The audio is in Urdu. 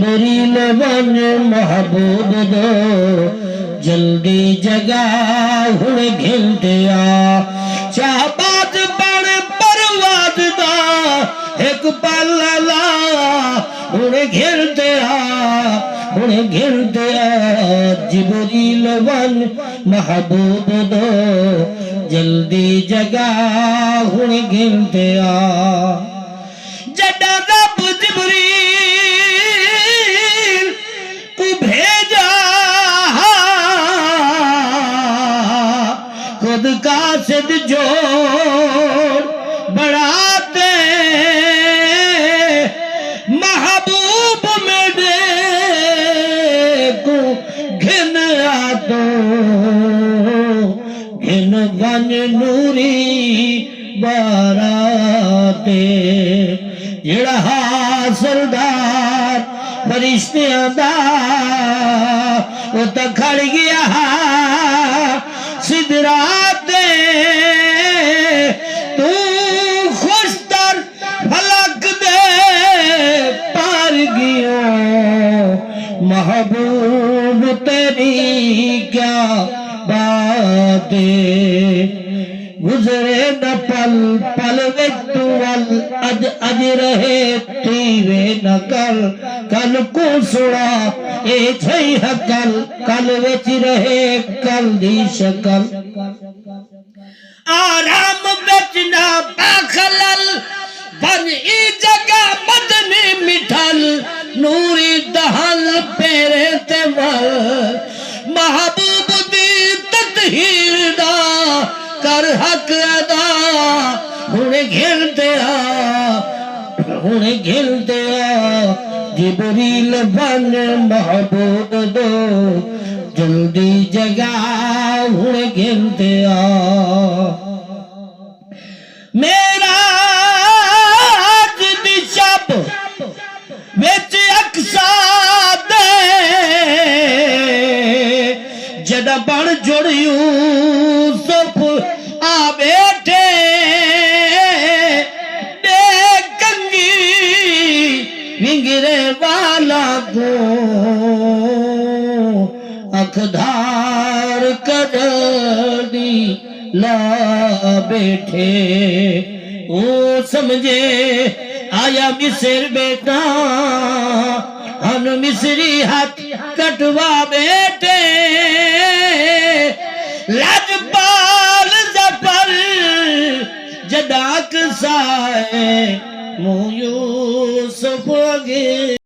جبریل بن محبوب دو جلدی جگہ ہن گھنتے آ شہباز بن پرواز دا ایک پل لا ہن گھنتے آ جبریل بن محبوب دو جلدی جگہ ہن گھنتے آ جڑا رب جبریل کو بھیجا خود قاصد جوڑ بڑھاتے محبوب میرے کو گھن آتو گھن بن نوری باراتے جڑا سردار فرشتیاں دا وہ تا کھڑ گیا سدراتے تو خوش تر فلک دے پار گیا محبوب تیری کیا باتیں گزرے نہ پل پل وچ اج اج رہے تیرے نہ کل کو سڑا اے چھئی حقل کل وچ رہے کل دی شکل آرام وچ نہ پاخلل بن ای جگہ مدنی مٹھل نوری دہل پیرے تے ول محبوب دی تطہیر دا کر حق ادا ہن گھلتے آ جبریل بن محبوب دو جلدی جگہ ہن گھلتے آ میرا دی شب وچ اقصا دے جڑا بن جڑ یوسف آ بیٹھے بے کنگی ونگرے والا کو اکھدار کردی لا بیٹھے او سمجھے آیا مصر بیٹا ہن مصری ہاتھ کٹوا بیٹے لجپال زفر جداک سائے منہ یوسف اگے